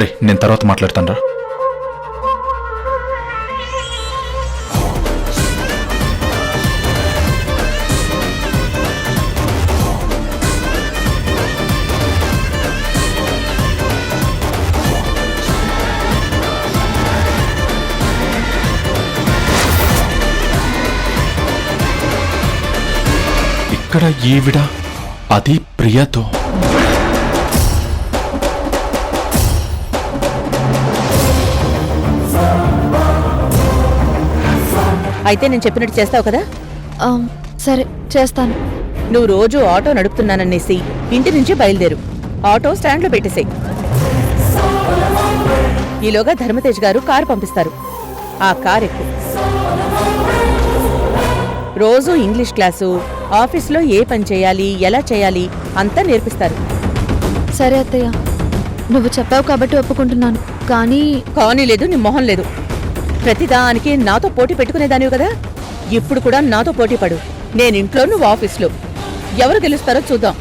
రే నేను తర్వాత మాట్లాడతాను రా. ఇక్కడ ఈవిడ, అది ప్రియతో. అయితే నేను చెప్పినట్టు చేస్తావు కదా? సరే చేస్తాను. నువ్వు రోజు ఆటో నడుపుతున్నాననేసి ఇంటి నుంచి బయలుదేరు. ఆటో స్టాండ్లో పెట్టేసేయ్. ఈలోగా ధర్మతేజ్ గారు కారు పంపిస్తారు. ఆ కార్ ఎక్కు. రోజు ఇంగ్లీష్ క్లాసు, ఆఫీస్లో ఏ పని చేయాలి, ఎలా చేయాలి అంతా నేర్పిస్తారు. సరే అత్తయ్య, నువ్వు చెప్పావు కాబట్టి ఒప్పుకుంటున్నాను. కానీ లేదు, నీ మొహం లేదు. ప్రతిదానికి నాతో పోటీ పెట్టుకునేదానివి కదా, ఇప్పుడు కూడా నాతో పోటీ పడు. నేనింట్లో, నువ్వు ఆఫీస్లో. ఎవరు గెలుస్తారో చూద్దాం.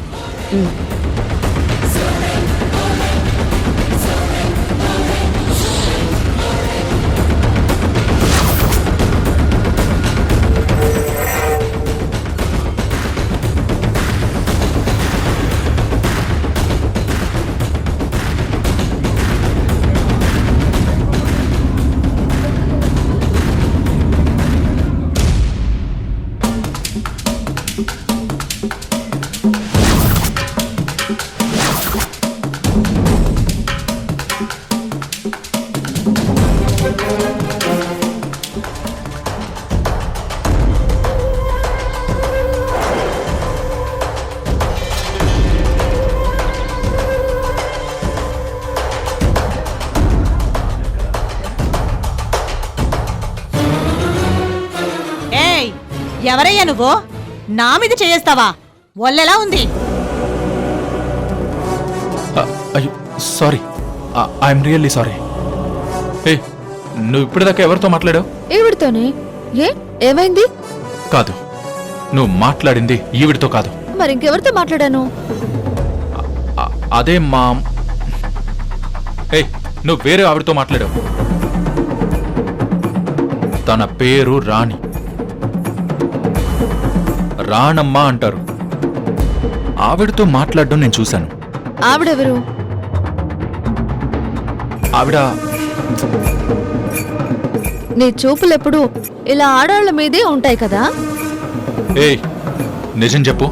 ఎవరయ్యా నువ్వు? నా మీద చేస్తావా? ఒళ్ళెలా ఉంది? అయ్యో సారీ, ఐఎమ్ రియల్లీ సారీ. ఏ నువ్వు ఇప్పటిదాకా ఎవరితో మాట్లాడావు? ఈవిడితోనే. ఏమైంది? కాదు, నువ్వు మాట్లాడింది ఈవిడితో కాదు. మరి ఇంకెవరితో మాట్లాడాను? అదే మా నువ్వు వేరే ఆవిడతో మాట్లాడావు. తన పేరు రాణి, రాణమ్మ అంటారు. ఆవిడతో మాట్లాడడం నేను చూశాను. ఆవిడెవరు? ఆవిడ నీ చూపులెప్పుడు ఇలా ఆడాళ్ల మీదే ఉంటాయి కదా? నిజం చెప్పు,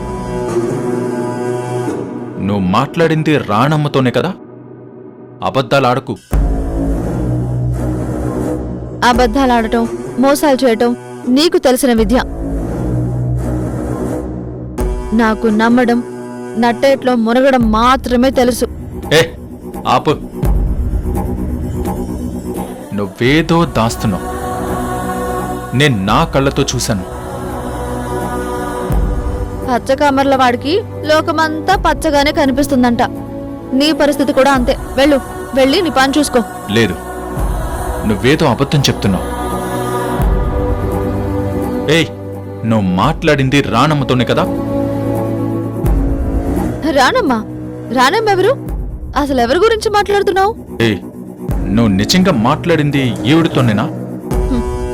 నువ్వు మాట్లాడింది రాణమ్మతోనే కదా? అబద్ధాలు ఆడకు. అబద్ధాలు ఆడటం, మోసాలు చేయటం నీకు తెలిసిన విద్య. నాకు నమ్మడం, నట్టేట్లో మునగడం మాత్రమే తెలుసు. ఆపు, నువ్వేదో దాస్తున్నావు. నేను నా కళ్ళతో చూశాను. పచ్చకామర్ల వాడికి లోకమంతా పచ్చగానే కనిపిస్తుందంట. నీ పరిస్థితి కూడా అంతే. వెళ్ళి నీ పని చూసుకో. లేదు, నువ్వేదో అబద్ధం చెప్తున్నావు. నువ్వు మాట్లాడింది రాణమ్మతోనే కదా? రానమ్మ ఎవరు? అసలు ఎవరి గురించి మాట్లాడుతున్నావు? నువ్వు నిజంగా మాట్లాడింది ఈవిడితోనేనా?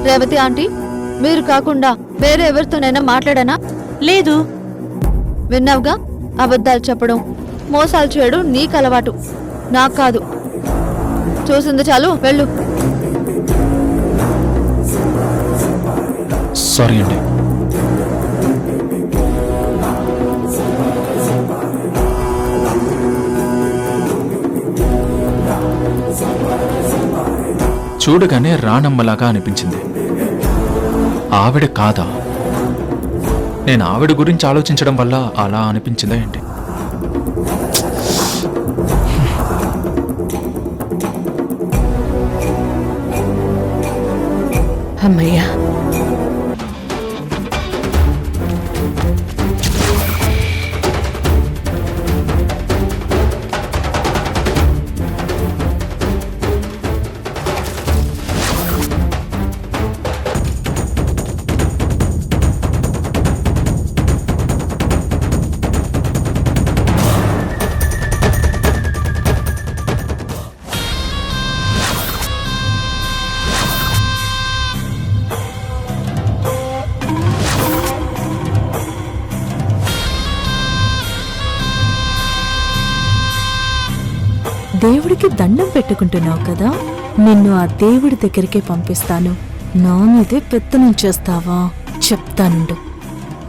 రేవతి ఆంటీ, మీరు కాకుండా వేరే ఎవరితోనైనా మాట్లాడానా? లేదు. విన్నావుగా, అబద్ధాలు చెప్పడం, మోసాలు చేయడం నీకు అలవాటు, నాకు కాదు. చూసింది చాలు, వెళ్ళు. సారీ అండి. చూడగానే రాణమ్మలాగా అనిపించింది. ఆవిడ కాదా? నేను ఆవిడ గురించి ఆలోచించడం వల్ల అలా అనిపించిందా ఏంటి? అమ్మయ్యా, దేవుడికి దండం పెట్టుకుంటున్నావు కదా, నిన్ను ఆ దేవుడి దగ్గరికే పంపిస్తాను. నా మీదే పెత్తనం చేస్తావా? చెప్తానుండు.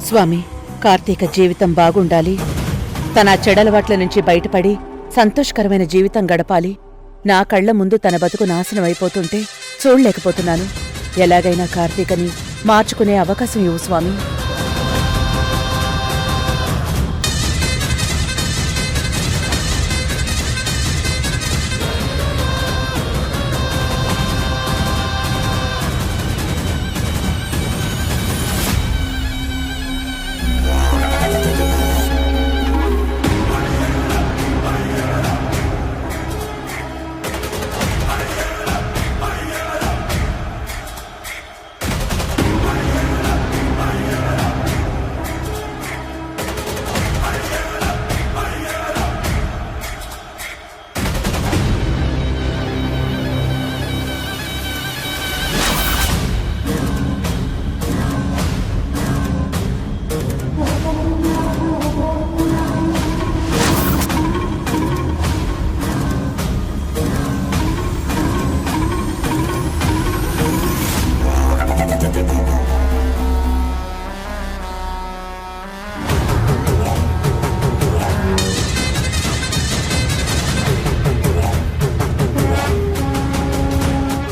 స్వామి, కార్తీక జీవితం బాగుండాలి. తన చెడలవాట్ల నుంచి బయటపడి సంతోషకరమైన జీవితం గడపాలి. నా కళ్ల ముందు తన బతుకు నాశనం అయిపోతుంటే చూడలేకపోతున్నాను. ఎలాగైనా కార్తీకని మార్చుకునే అవకాశం ఇవ్వు స్వామి.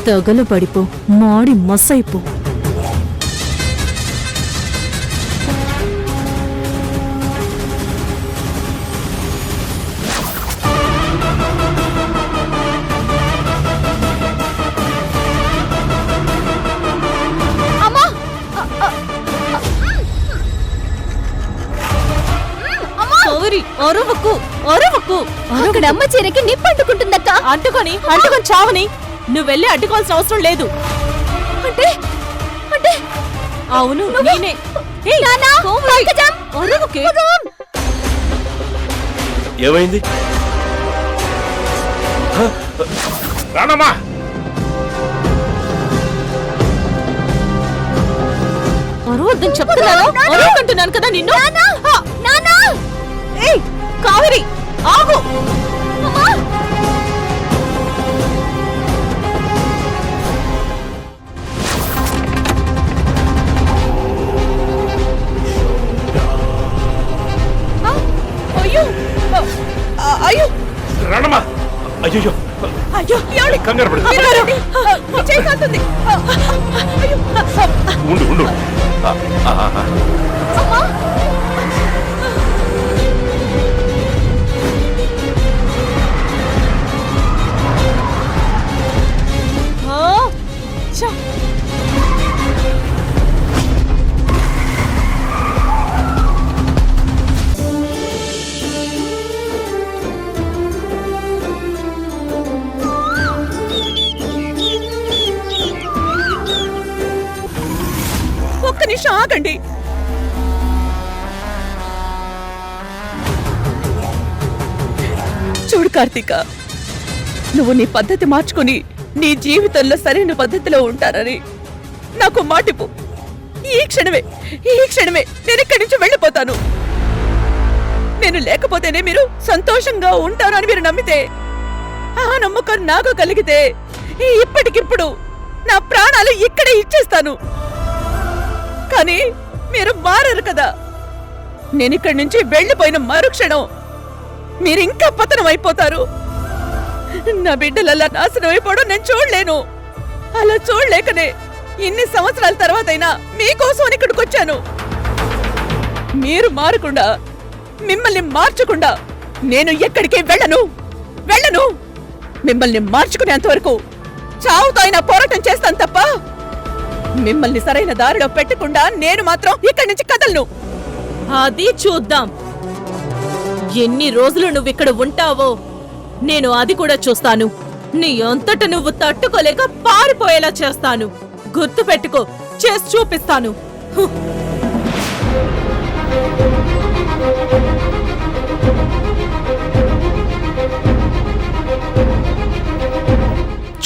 తగలబడిపో, మాడి మసైపో. అక్కడ అమ్మ చీరకి నిప్పు అంటుకుంటుందక్క. అంటుకొని చావని. నువ్వు వెళ్ళి అడ్డుకోవాల్సిన అవసరం లేదు. అంటే అంటే అవును, నేనే. ఏమైంది? రానమ్మా. అరవద్దని చెప్తున్నాను, అరవకంటున్నాను కదా నిన్ను. ఏయ్ కావేరి, ఆగు. అయ్యో రానమ్మా. అయ్యో అయ్యో, కంగారు పడు. ఉండు ఉండు. ఒక్క నిమిషం ఆగండి. చూడు కార్తీక, నువ్వు నీ పద్ధతి మార్చుకుని నీ జీవితంలో సరైన పద్ధతిలో ఉంటానని నాకు మాటిపు. ఈ క్షణమే నేను ఇక్కడి నుంచి వెళ్ళిపోతాను. నేను లేకపోతేనే మీరు సంతోషంగా ఉంటారు అని మీరు నమ్మితే, ఆ నమ్మకం నాకు కలిగితే ఇప్పటికిప్పుడు నా ప్రాణాలు ఇక్కడే ఇచ్చేస్తాను. కానీ మీరు మారరు కదా. నేనిక్కడి నుంచి వెళ్ళిపోయిన మరుక్షణం మీరింకా పతనం అయిపోతారు. నా బిడ్డలలా నాశనం అయిపోవడం నేను చూడలేను. అలా చూడలేకనే ఇన్ని సంవత్సరాల తర్వాతైనా మీకోసం ఇక్కడికి వచ్చాను. మీరు మారకుండా, మిమ్మల్ని మార్చకుండా నేను ఎక్కడికి వెళ్ళను. మిమ్మల్ని మార్చుకునేంత వరకు చావుతో అయినా పోరాటం చేస్తాను తప్ప మిమ్మల్ని సరైన దారిలో పెట్టకుండా నేను మాత్రం ఇక్కడి నుంచి కదలను. అది చూద్దాం. ఎన్ని రోజులు నువ్విక్కడ ఉంటావో నేను అది కూడా చూస్తాను. నీ అంతట నువ్వు తట్టుకోలేక పారిపోయేలా చేస్తాను. గుర్తు పెట్టుకో, చేసి చూపిస్తాను.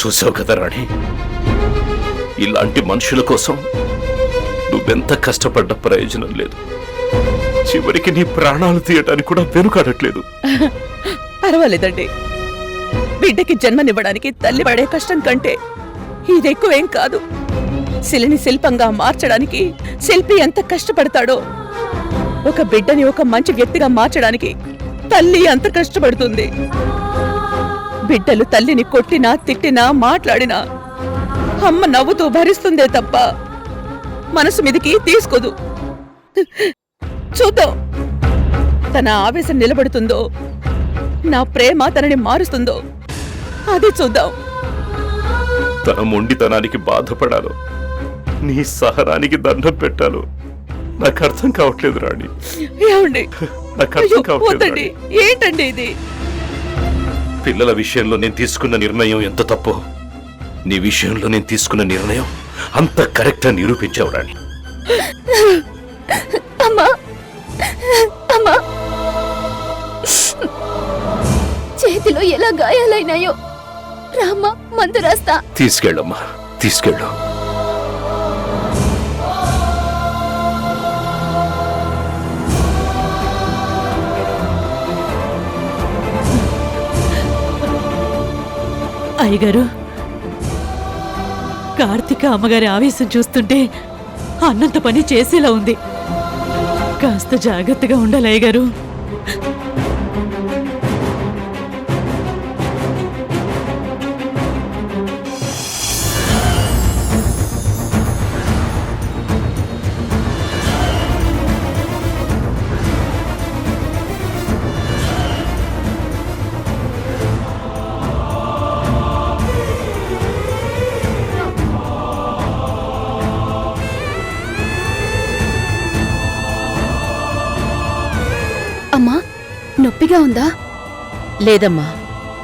చూసావు కదా రాణి, ఇలాంటి మనుషుల కోసం నువ్వెంత కష్టపడ్డ ప్రయోజనం లేదు. చివరికి నీ ప్రాణాలు తీయటానికి కూడా వెనుకాడట్లేదు. పర్వాలేదండి, బిడ్డకి జన్మనివ్వడానికి తల్లి పడే కష్టం కంటే ఇది ఎక్కువేం కాదు. శిలని శిల్పంగా మార్చడానికి శిల్పి ఎంత కష్టపడతాడో, ఒక బిడ్డని ఒక మంచి వ్యక్తిగా మార్చడానికి తల్లి అంత కష్టపడుతుంది. బిడ్డలు తల్లిని కొట్టినా తిట్టినా మాట్లాడినా అమ్మ నవ్వుతూ భరిస్తుందే తప్ప మనసు మీదికి తీసుకోదు. చూద్దాం తన ఆవేశం నిలబడుతుందో, నా ప్రేమ తనని మారుస్తుందో అది చూద్దాం. తన మొండితనానికి బాధపడాలో, నీ సహనానికి దండం పెట్టాలో నాకు అర్థం కావట్లేదు రాణి. ఏమండి? నాకు అయ్యో, అర్థం కావట్లేదు వద్దండి. రాణి. ఏంటండి ఇది? పిల్లల విషయంలో నేను తీసుకున్న నిర్ణయం ఎంత తప్పో, నీ విషయంలో నేను తీసుకున్న నిర్ణయం అంత కరెక్ట్ అని నిరూపించావు రాణి. అమ్మా అమ్మా, చేతిలో ఎలా గాయాలైనాయో. రామ్మా, మందు రాస్తా. తీసుకెళ్ళమ్మా, తీసుకెళ్ళు. అయ్యగారు, కార్తీక అమ్మగారి ఆవేశం చూస్తుంటే అన్నంత పని చేసేలా ఉంది. కాస్త జాగ్రత్తగా ఉండాలి అయ్యగారు. అమ్మా, నొప్పిగా ఉందా? లేదమ్మా,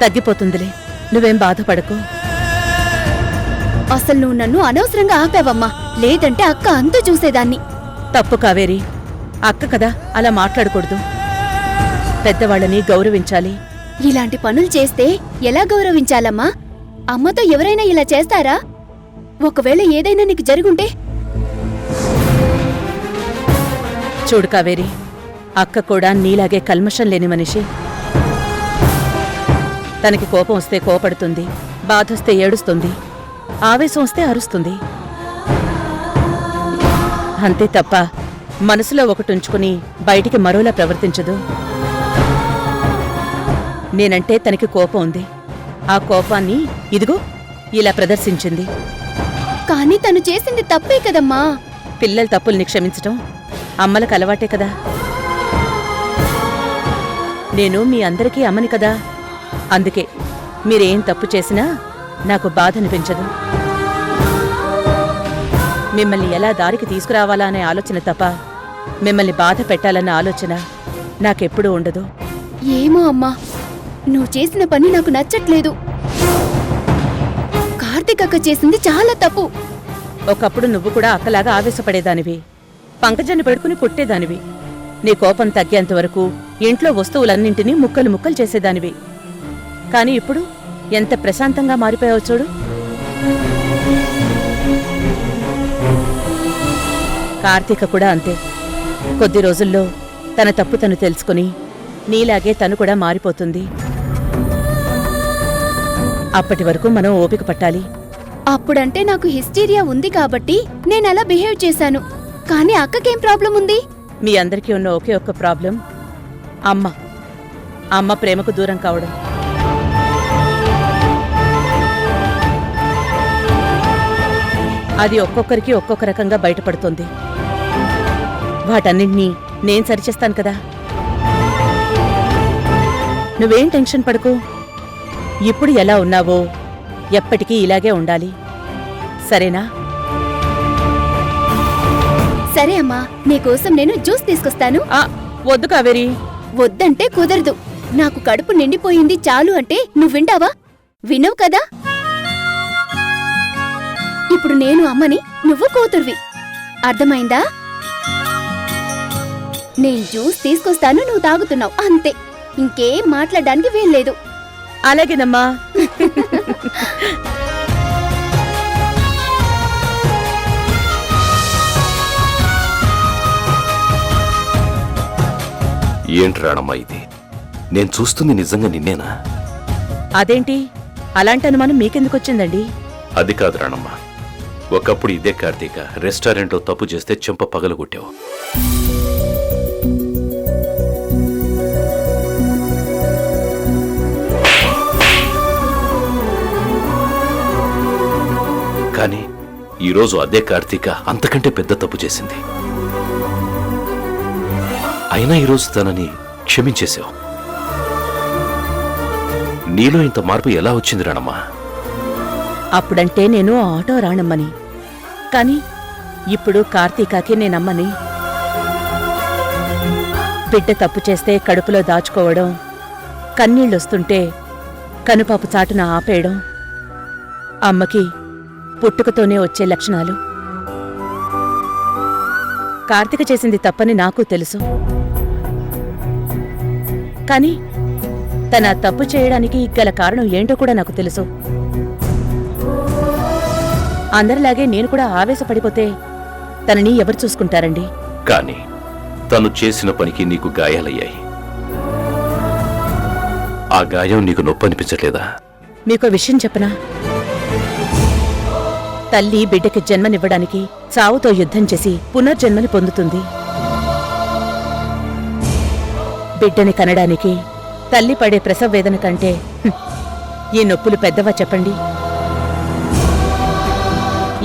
తగ్గిపోతుందిలే. నువ్వేం బాధపడకు. అసలు నువ్వు నన్ను అనవసరంగా ఆపావమ్మా. లేదంటే అక్క అంతా చూసేదాన్ని. తప్పు కావేరి. అక్క కదా, అలా మాట్లాడకూడదు. పెద్దవాళ్ళని గౌరవించాలి. ఇలాంటి పనులు చేస్తే ఎలా గౌరవించాలమ్మా? అమ్మతో ఎవరైనా ఇలా చేస్తారా? ఒకవేళ ఏదైనా నీకు జరుగుంటే? చూడు కావేరి, అక్క కూడా నీలాగే కల్మషం లేని మనిషి. తనకి కోపం వస్తే కోపడుతుంది, బాధొస్తే ఏడుస్తుంది, ఆవేశం వస్తే అరుస్తుంది. అంతే తప్ప మనసులో ఒకటి ఉంచుకుని బయటికి మరోలా ప్రవర్తించదు. నేనంటే తనకి కోపం ఉంది. ఆ కోపాన్ని ఇదిగో ఇలా ప్రదర్శించింది. కానీ తను చేసింది తప్పే కదమ్మా. పిల్లల తప్పుల్ని క్షమించటం అమ్మలకు అలవాటే కదా. నేను మీ అందరికీ అమ్మని కదా. అందుకే మీరేం తప్పు చేసినా నాకు బాధ అనిపించదు. మిమ్మల్ని ఎలా దారికి తీసుకురావాలా అనే ఆలోచన తప్ప మిమ్మల్ని బాధ పెట్టాలన్న ఆలోచన నాకెప్పుడూ ఉండదు. ఏమో అమ్మా, నువ్వు చేసిన పని నాకు నచ్చట్లేదు. కార్తీక్ అక్క చేసింది చాలా తప్పు. ఒకప్పుడు నువ్వు కూడా అక్కలాగా ఆవేశపడేదానివి, పంకజాన్ని పడుకుని కొట్టేదానివి. నీ కోపం తగ్గేంత వరకు ఇంట్లో వస్తువులన్నింటినీ ముక్కలు ముక్కలు చేసేదానివి. కాని ఇప్పుడు ఎంత ప్రశాంతంగా మారిపోయావు చూడు. కార్తీక కూడా అంతే. కొద్ది రోజుల్లో తన తప్పు తను తెలుసుకుని నీలాగే తను కూడా మారిపోతుంది. అప్పటి వరకు మనం ఓపిక పట్టాలి. అప్పుడంటే నాకు హిస్టీరియా ఉంది కాబట్టి నేనలా బిహేవ్ చేశాను. కానీ అక్కకేం ప్రాబ్లం ఉంది? మీ అందరికీ ఉన్న ఒకే ఒక్క ప్రాబ్లం అమ్మ ప్రేమకు దూరం కావడం. అది ఒక్కొక్కరికి ఒక్కొక్క రకంగా బయటపడుతుంది. వాటన్నింటినీ నేను సరిచేస్తాను కదా. నువ్వేం టెన్షన్ పడకు. ఇప్పుడు ఎలా ఉన్నావో ఎప్పటికీ ఇలాగే ఉండాలి, సరేనా? సరే అమ్మా, నీకోసం నేను జ్యూస్ తీసుకొస్తాను. వద్దు కావేరి. వద్దంటే కుదరదు. నాకు కడుపు నిండిపోయింది చాలు అంటే నువ్వు వింటావా? వినవు కదా. ఇప్పుడు నేను అమ్మని, నువ్వు కూతుర్వి. అర్థమైందా? నేను జ్యూస్ తీసుకొస్తాను, నువ్వు తాగుతున్నావు అంతే. ఇంకేం మాట్లాడడానికి వీల్లేదు. అలాగేనమ్మా. ఏంటి రాణమ్మా ఇది? నేను చూస్తుంది నిజంగా నిన్నేనా? అదేంటి అలాంటి అనుమానం మీకెందుకొచ్చిందండి? అది కాదు రాణమ్మ, ఒకప్పుడు ఇదే కార్తీక రెస్టారెంట్లో తప్పు చేస్తే చెంప పగలగొట్టావు. కానీ ఈరోజు అదే కార్తీక అంతకంటే పెద్ద తప్పు చేసింది. అయినా ఈరోజు తనని క్షమించేశావు. నీలో ఇంత మార్పు ఎలా వచ్చింది రాణమ్మా? అప్పుడంటే నేను ఆటో రాణమ్మని, కాని ఇప్పుడు కార్తీకాకి నేనమ్మని. బిడ్డ తప్పు చేస్తే కడుపులో దాచుకోవడం, కన్నీళ్ళొస్తుంటే కనుపాపు చాటున ఆపేయడం అమ్మకి పుట్టుకతోనే వచ్చే లక్షణాలు. కార్తీక చేసింది తప్పని నాకు తెలుసు, కాని తన తప్పు చేయడానికి గల కారణం ఏంటో కూడా నాకు తెలుసు. అందరిలాగే నేను కూడా ఆవేశపడిపోతే తనని ఎవరు చూసుకుంటారండి? కానీ తను చేసిన పనికి నీకు గాయాలయ్యాయి. ఆ గాయం నీకు నొప్పి అనిపించట్లేదా? మీకో విషయం చెప్పనా? తల్లి బిడ్డకి జన్మనివ్వడానికి చావుతో యుద్ధం చేసి పునర్జన్మని పొందుతుంది. బిడ్డని కనడానికి తల్లి పడే ప్రసవ వేదన కంటే ఈ నొప్పులు పెద్దవా చెప్పండి?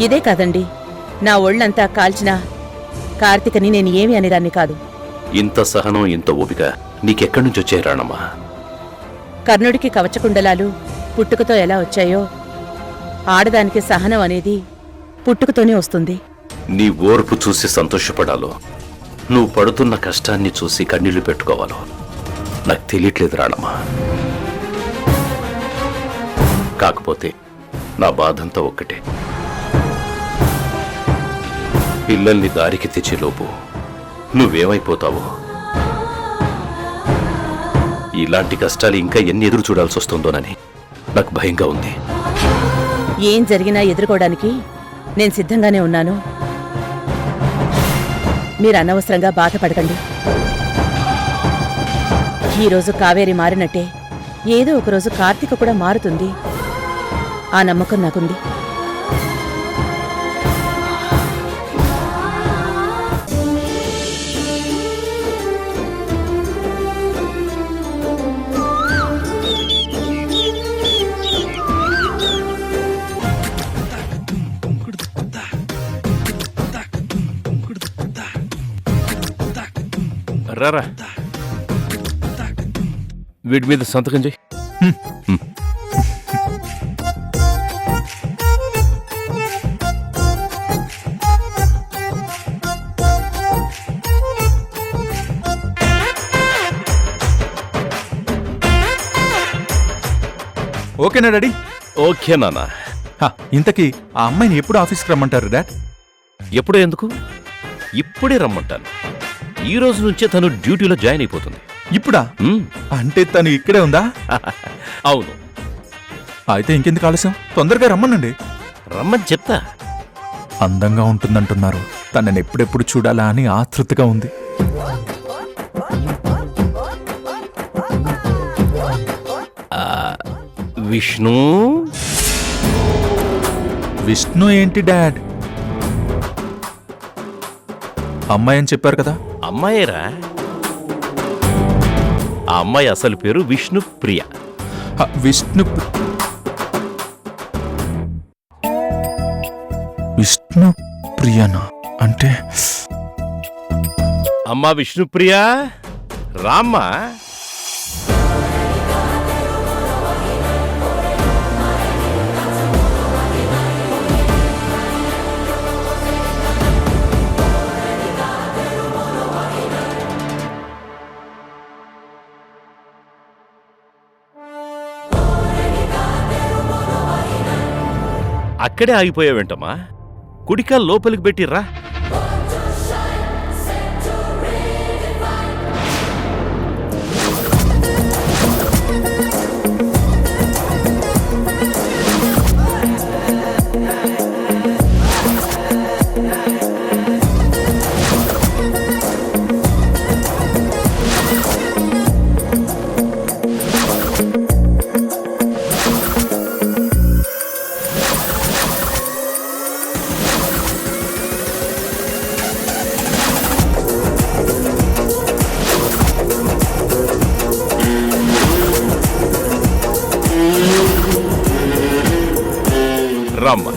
ఇదే కాదండి, నా ఒళ్ళంతా కాల్చినా కార్తీకని నేను ఏమి అనేదాన్ని కాదు. ఇంత సహనం, ఇంత ఓపిక నీకెక్కడి నుంచి వచ్చాయి రాణమ్మా? కర్ణుడికి కవచకుండలాలు పుట్టుకతో ఎలా వచ్చాయో, ఆడదానికి సహనం అనేది పుట్టుకతోనే వస్తుంది. నీ ఓర్పు చూసి సంతోషపడాలో, నువ్వు పడుతున్న కష్టాన్ని చూసి కన్నీళ్లు పెట్టుకోవాలో నాకు తెలియట్లేదు రాణమ్మా. కాకపోతే నా బాధంతా ఒక్కటే, పిల్లల్ని దారికి తెచ్చేలోపు నువ్వేమైపోతావో. ఇలాంటి కష్టాలు ఇంకా ఎన్ని ఎదురు చూడాల్సి వస్తుందోనని నాకు భయంగా ఉంది. ఏం జరిగినా ఎదుర్కోవడానికి నేను సిద్ధంగానే ఉన్నాను. మీరు అనవసరంగా బాధపడకండి. ఈరోజు కావేరి మారినట్టే ఏదో ఒకరోజు కార్తీక కూడా మారుతుంది. ఆ నమ్మకం నాకుంది. రారా, వీడి మీద సంతకం చేయి. ఓకేనా డాడీ? ఓకే నాన్న. ఇంతకీ ఆ అమ్మాయిని ఎప్పుడు ఆఫీస్కి రమ్మంటారు డాడ్? ఎప్పుడో ఎందుకు, ఇప్పుడే రమ్మంటాను. ఈ రోజు నుంచే తను డ్యూటీలో జాయిన్ అయిపోతుంది. ఇప్పుడా? అంటే తను ఇక్కడే ఉందా? అవును. అయితే ఇంకెందుకు ఆలస్యం, తొందరగా రమ్మనండి. రమ్మని చెప్తా. అందంగా ఉంటుందంటున్నారు, తనని ఎప్పుడెప్పుడు చూడాలా అని ఆతృతగా ఉంది. విష్ణు విష్ణు ఏంటి డాడ్? అమ్మాయి అని చెప్పారు కదా. అమ్మాయేరా? ఆ అమ్మాయి అసలు పేరు విష్ణు ప్రియ. విష్ణు విష్ణు ప్రియనా? అంటే అమ్మా విష్ణుప్రియ, రామ్మా. అక్కడే ఆగిపోయావేంటమ్మా? కుడికాలు లోపలికి పెట్టిర్రా. రామ్మ.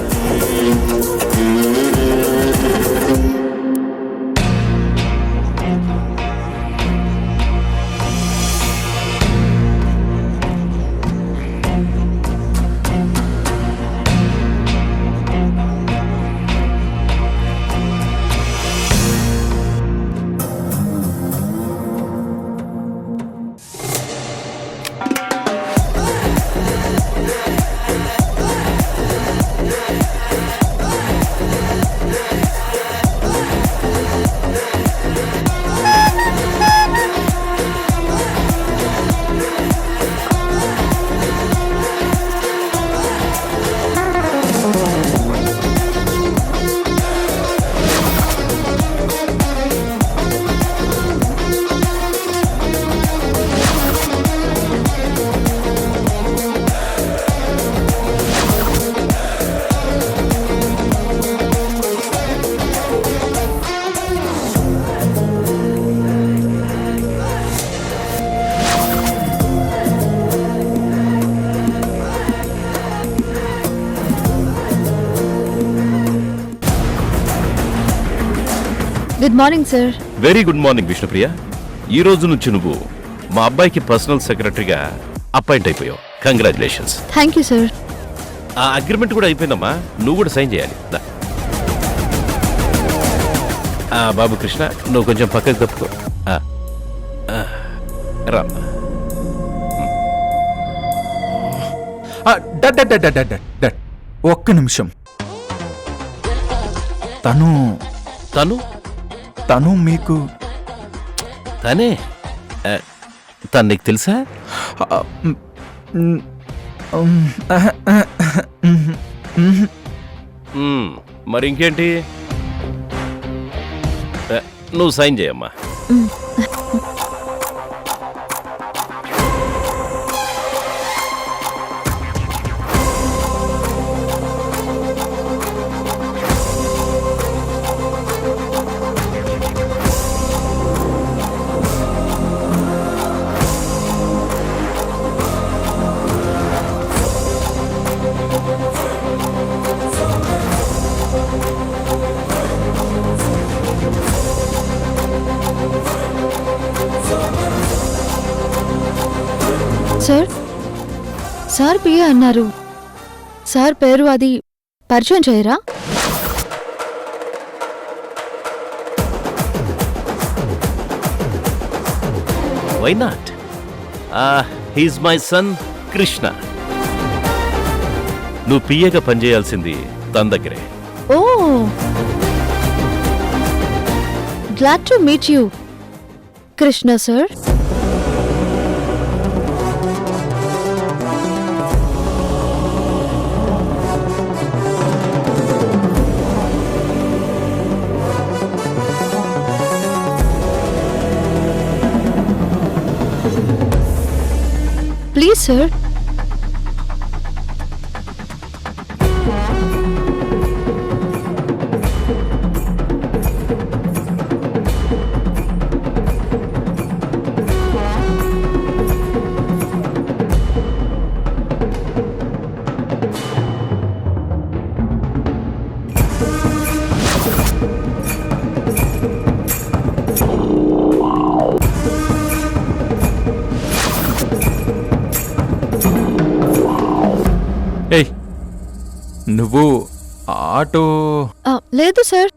Good morning sir. Very good morning Vishnupriya. ఈ రోజు నుంచి నువ్వు మా అబ్బాయికి పర్సనల్ సెక్రటరీగా అపాయింట్ అయిపోయావు. కంగ్రాచులేషన్స్. Thank you sir. ఆ అగ్రిమెంట్ కూడా అయిపోయిందమ్మా, నువ్వు కూడా సైన్ చేయాలి. దా. బాబు కృష్ణ, నువ్వు కొంచెం పక్కకి తప్పుకో. రామ్మా. Dad dad dad dad dad ఒక్క నిమిషం. తను తను తను మీకు తనే తను నీకు తెలుసా? మరి ఇంకేంటి, నువ్వు సైన్ చేయమ్మా. సార్, సార్ పిఏ అన్నారు. సార్ పేరు అది పరిచయం చేయరా? Why not? He's my son Krishna. నువ్వు పిఏగా పనిచేయాల్సింది తన దగ్గరే. Oh, glad to meet you Krishna sir. Please sir. ఏయ్, నువ్వు ఆటో లేదు సార్,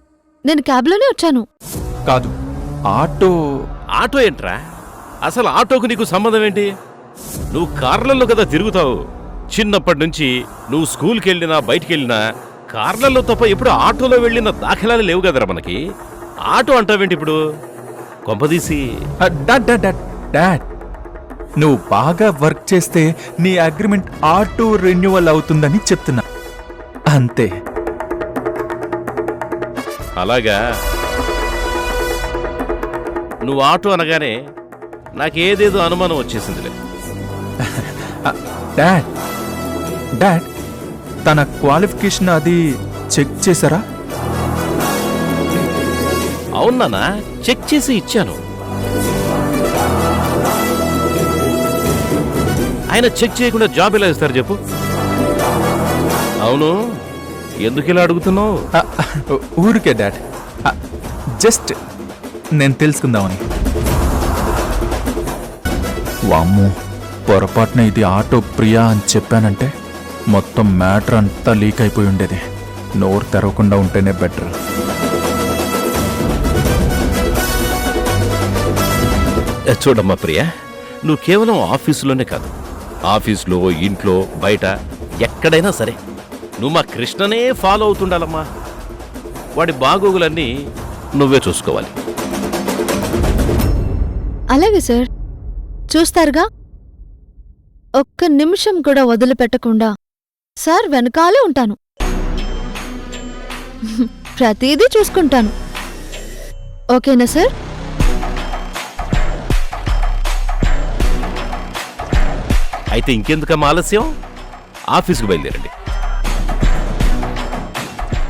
నేను క్యాబ్లోనే వచ్చాను. కాదు, ఆటో. ఆటో ఏంట్రా? అసలు ఆటోకు నీకు సంబంధం ఏంటి? నువ్వు కార్లలో కదా తిరుగుతావు. చిన్నప్పటి నుంచి నువ్వు స్కూల్కి వెళ్ళినా బయటికి వెళ్ళినా కార్లలో తప్ప ఎప్పుడు ఆటోలో వెళ్ళిన దాఖలాలు లేవు కదరా మనకి. ఆటో అంటావేంటి ఇప్పుడు? కొంపదీసి డాడ్ డాడ్ డాడ్ డాడ్, నువ్వు బాగా వర్క్ చేస్తే నీ అగ్రిమెంట్ ఆటో రెన్యువల్ అవుతుందని చెప్తున్నా, అంతే. అలాగా? నువ్వు ఆటో అనగానే నాకేదేదో అనుమానం వచ్చేసిందిలే. డాడ్ డాడ్, తన క్వాలిఫికేషన్ అది చెక్ చేశారా? అవునా? చెక్ చేసి ఇచ్చాను. ఆయన చెక్ చేయకుండా జాబ్ ఎలా ఇస్తారు చెప్పు? అవును, ఎందుకు ఇలా అడుగుతున్నావు? ఊరికే డాడ్, జస్ట్ నేను తెలుసుకుందామని. వామ్మో, పొరపాటున ఇది ఆటో ప్రియా అని చెప్పానంటే మొత్తం మ్యాటర్ అంతా లీక్ అయిపోయి ఉండేది. నోరు తెరవకుండా ఉంటేనే బెటర్. చూడమ్మా ప్రియా, నువ్వు కేవలం ఆఫీసులోనే కాదు, ఆఫీసులో, ఇంట్లో, బయట ఎక్కడైనా సరే నువ్వు మా కృష్ణనే ఫాలో అవుతుండాలమ్మా. వాడి బాగోగులన్నీ నువ్వే చూసుకోవాలి. అలాగే సార్, చూస్తారుగా. ఒక్క నిమిషం కూడా వదిలిపెట్టకుండా సార్ వెనకాలే ఉంటాను. ప్రతిదీ చూసుకుంటాను. ఓకేనా సార్? అయితే ఇంకెందుకమ్మా ఆలస్యం, ఆఫీస్కి బయలుదేరండి.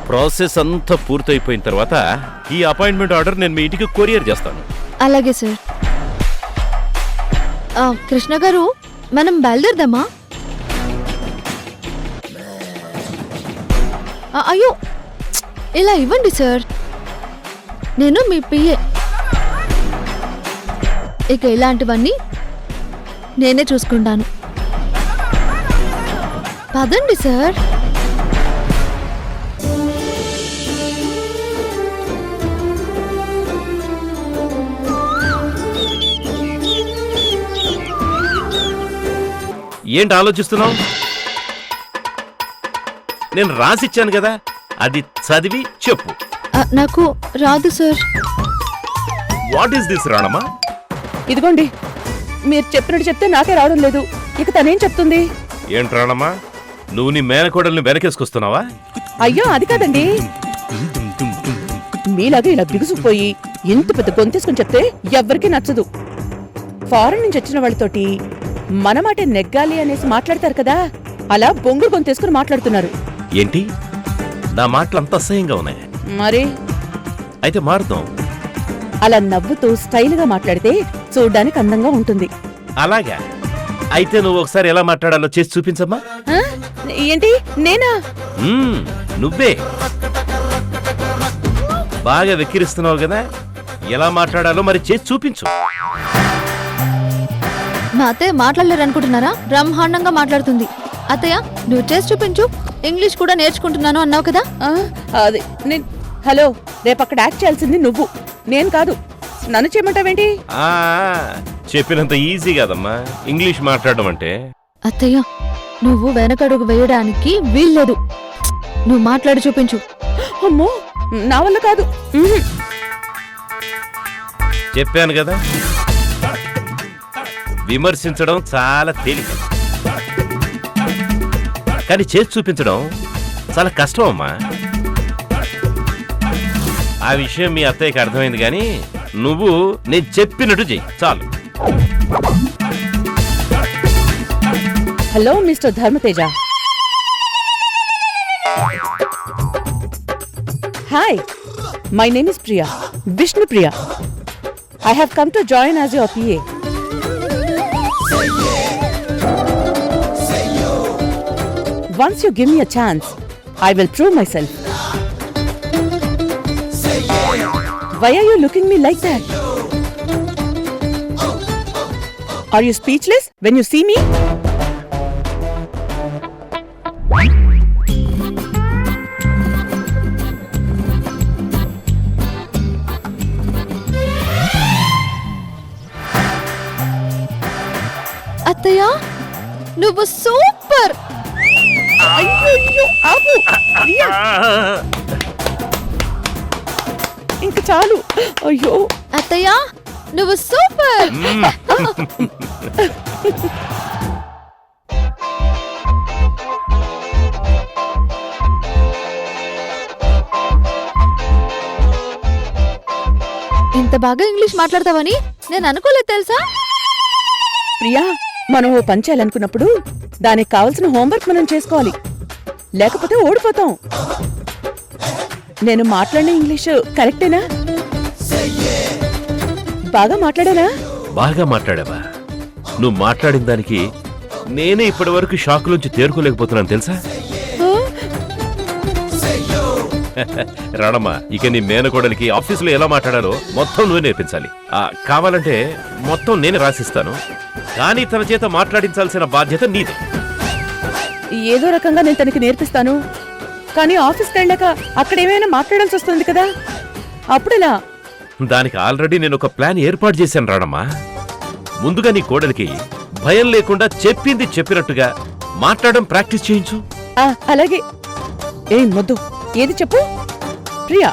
ప్రాసెస్ అంతా పూర్తయిపోయిన తర్వాత ఈ అపాయింట్మెంట్ ఆర్డర్ నేను మీ ఇంటికి కొరియర్ చేస్తాను. అలాగే సార్. కృష్ణ గారు, మనం బయలుదేరదామా? అయ్యో, ఇలా ఇవ్వండి సార్. నేను మీ పిఏ. ఇక ఇలాంటివన్నీ నేనే చూసుకుంటాను. పదండి సార్. ఏంటి ఆలోచిస్తున్నావు? నేను రాసిచ్చాను కదా, అది చదివి చెప్పు. నాకు రాదు సార్. వాట్ ఈస్ దిస్ రాణమ్మా? ఇదిగోండి, మీరు చెప్పినట్టు చెప్తే నాకే రావడం లేదు. ఇక తనేం చెప్తుంది? ఏంటి రాణమ్మా, నువ్వు నీ మేనకోడల్ని వెనకేసుకొస్తున్నావా? అయ్యో, అది కాదండి. మీలాగా ఇలా బిగుసుకుపోయి ఇంత పెద్ద గొంతేసుకుని చెప్తే ఎవ్వరికీ నచ్చదు. ఫారెన్ నుంచి వచ్చిన వాళ్ళతోటి మన మాట నెగ్గాలి అనేసి మాట్లాడతారు కదా, అలా బొంగురు గొంతేసుకుని మాట్లాడుతున్నారు. ఏంటి, నా మాటలు అంత అసహ్యంగా ఉన్నాయి? మరి అయితే మారుతాం. అలా నవ్వుతూ స్టైల్గా మాట్లాడితే చూడ్డానికి అందంగా ఉంటుంది. అలాగా? అయితే నువ్వు ఒకసారి ఎలా మాట్లాడాలో చేసి చూపించమ్మా. ఆ? ఏంటి, నేనా? నువ్వే బాగా వెక్కిరిస్తున్నావు కదా, ఎలా మాట్లాడాలో మరి చేసి చూపించు. మా అత్తయ్య మాట్లాడలేరు అనుకుంటున్నారా? బ్రహ్మాండంగా మాట్లాడుతుంది. అత్తయ్య, నువ్వు చేసి చూపించు. ఇంగ్లీష్ కూడా నేర్చుకుంటున్నాను అన్నావు కదా. అది హలో, రేపు అక్కడ యాక్ట్ చేయాల్సింది నువ్వు, నేను కాదు. నన్ను చేయమంటావేంటి? చెప్పినంత ఈజీ కాదమ్మా ఇంగ్లీష్ మాట్లాడడం అంటే. అత్తయ్య, నువ్వు వెనకడుగు వేయడానికి వీల్లేదు. నువ్వు మాట్లాడి చూపించు. అమ్మో, నా వల్ల కాదు. చెప్పాను కదా, విమర్శించడం చాలా తేలిక, కానీ చేసి చూపించడం చాలా కష్టం అమ్మా. ఆ విషయం మీ అత్తయ్యకి అర్థమైంది, కానీ నువ్వు నేను చెప్పినట్టు చెయ్యి చాలు. Hello mister Dharmateja. Hi, my name is Priya, Vishnu Priya. I have come to join as your PA. Once you give me a chance, I will prove myself. Why are you looking me like that? Are you speechless when you see me? అత్తయ్య, నువ్వు super. అయ్యో, ఆపు ప్రియా. ఇంక చాలు. అయ్యో అత్తయ్య, నువ్వు super. ఇంత బాగా ఇంగ్లీష్ మాట్లాడతావని నేను అనుకోలేదు తెలుసా. ప్రియా, మనం ఓ పని చేయాలనుకున్నప్పుడు దానికి కావలసిన హోంవర్క్ మనం చేసుకోవాలి, లేకపోతే ఓడిపోతాం. నేను మాట్లాడిన ఇంగ్లీషు కరెక్టేనా? బాగా మాట్లాడానా? బాగా మాట్లాడావా? నువ్వు మాట్లాడిన దానికి నేనే ఇప్పటి వరకు షాక్ నుంచి తేరుకోలేకపోతున్నాను తెలుసా. రాణమ్మ, ఇక నీ మేనకోడలికి ఆఫీసులో ఎలా మాట్లాడాలో మొత్తం నువ్వే నేర్పించాలి. కావాలంటే మొత్తం నేనే రాసిస్తాను, కానీ తన చేత మాట్లాడించాల్సిన బాధ్యత నీది. ఏదో రకంగా నేను తనకి నేర్పిస్తాను, కానీ ఆఫీస్కి వెళ్ళాక అక్కడ ఏమైనా మాట్లాడాల్సి వస్తుంది కదా, అప్పుడెలా? దానికి ఆల్రెడీ నేను ఒక ప్లాన్ ఏర్పాటు చేశాను రాణమ్మ. ముందుగా నీ కోడలికి భయం లేకుండా చెప్పింది చెప్పినట్టుగా మాట్లాడడం ప్రాక్టీస్ చేయించు. అలాగే. ఏం మొద్దు, ఏది చెప్పు? ప్రియా,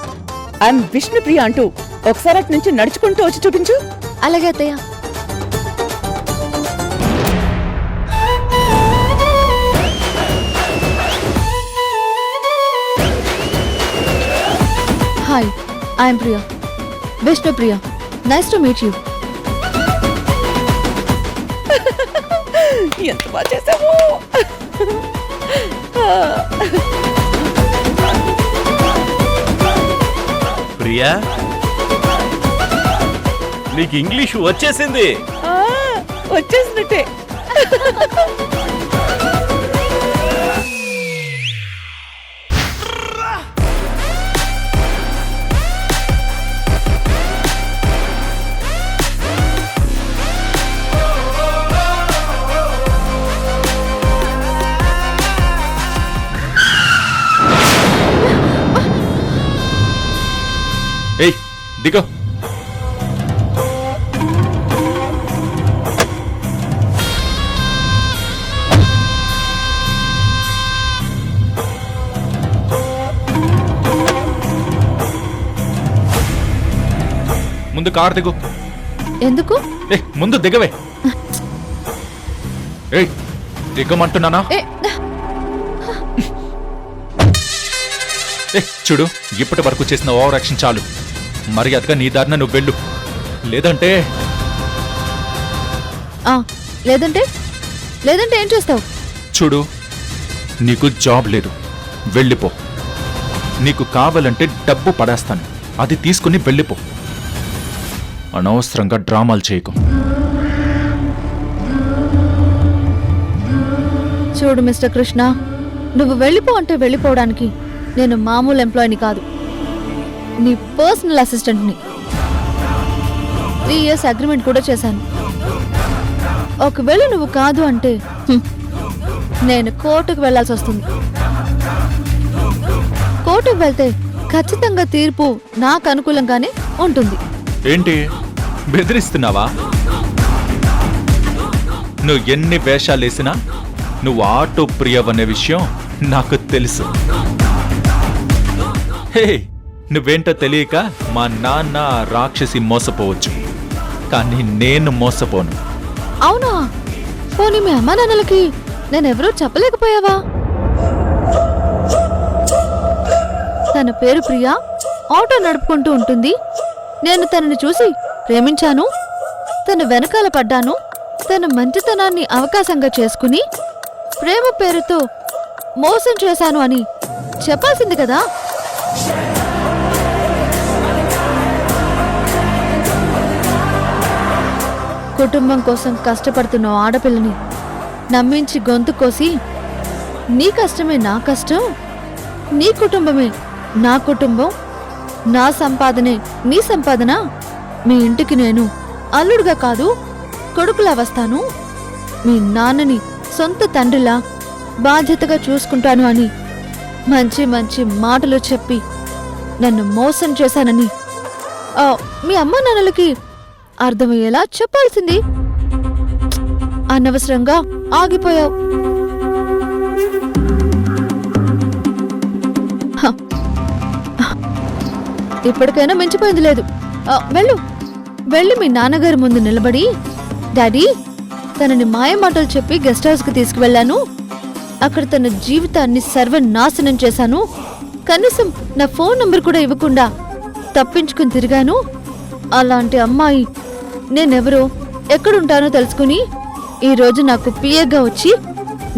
ఐఎమ్ విష్ణు ప్రియా అంటూ ఒకసారి అటు నుంచి నడుచుకుంటూ వచ్చి చూపించు. అలాగే అత్తయ్య. Hi, I'm Priya, Vishnu Priya. Nice to meet you. ఎంత బాగా చేసావు. ప్రియా, నీకు ఇంగ్లీషు వచ్చేసింది. వచ్చేసినట్టే. ఏయ్ దిగో. ముందు కారు దిగు. ఎందుకు? ముందు దిగవే. ఏయ్ దిగమంటున్నానా? చూడు, ఇప్పటి వరకు చేసిన ఓవర్ యాక్షన్ చాలు. మర్యాదగా నీ దారిన నువ్వు వెళ్ళు, లేదంటే లేదంటే ఏం చేస్తావు? చూడు, నీకు జాబ్ లేదు, వెళ్ళిపో. నీకు కావాలంటే డబ్బు పడేస్తాను, అది తీసుకుని వెళ్ళిపో. అనవసరంగా డ్రామాలు చేయకు. చూడు మిస్టర్ కృష్ణ, నువ్వు వెళ్ళిపో అంటే వెళ్ళిపోవడానికి నేను మామూలు ఎంప్లాయీని కాదు, నీ పర్సనల్ అసిస్టెంట్ని. 3 years అగ్రిమెంట్ కూడా చేశాను. ఒకవేళ నువ్వు కాదు అంటే నేను కోర్టుకు వెళ్లాల్సి వస్తుంది. కోర్టుకు వెళ్తే ఖచ్చితంగా తీర్పు నాకు అనుకూలంగానే ఉంటుంది. ఏంటి బెదిరిస్తున్నావా? నువ్వు ఎన్ని వేషాలేసినా నువ్వు ఆటో ప్రియవనే విషయం నాకు తెలుసు. హే, నువ్వేంటో తెలియక మా నాన్న రాక్షసి మోసపోవచ్చు, కానీ నేను మోసపోను. అవునా? పోనీ మీ అమ్మా నాన్నలకి నేనెవరూ చెప్పలేకపోయావా? తన పేరు ప్రియా, ఆటో నడుపుకుంటూ ఉంటుంది. నేను తనని చూసి ప్రేమించాను, తన వెనకాల పడ్డాను, తన మంచితనాన్ని అవకాశంగా చేసుకుని ప్రేమ పేరుతో మోసం చేశాను అని చెప్పాల్సింది కదా. కుటుంబం కోసం కష్టపడుతున్న ఆడపిల్లని నమ్మించి గొంతు కోసి, నీ కష్టమే నా కష్టం, నీ కుటుంబమే నా కుటుంబం, నా సంపాదనే నీ సంపాదన, మీ ఇంటికి నేను అల్లుడుగా కాదు కొడుకులా వస్తాను, మీ నాన్నని సొంత తండ్రిలా బాధ్యతగా చూసుకుంటాను అని మంచి మంచి మాటలు చెప్పి నన్ను మోసం చేశానని మీ అమ్మా నాన్నలకి అర్థమయ్యేలా చెప్పాల్సింది. అనవసరంగా ఆగిపోయావు. ఇప్పటికైనా మించిపోయింది లేదు. వెళ్ళు, వెళ్ళి మీ నాన్నగారి ముందు నిలబడి, డాడీ, తనని మాయమాటలు చెప్పి గెస్ట్ హౌస్కి తీసుకువెళ్ళాను, అక్కడ తన జీవితాన్ని సర్వనాశనం చేశాను, కనీసం నా ఫోన్ నంబర్ కూడా ఇవ్వకుండా తప్పించుకుని తిరిగాను, అలాంటి అమ్మాయి నేనెవరో ఎక్కడుంటానో తెలుసుకుని ఈరోజు నాకు పిఏగా వచ్చి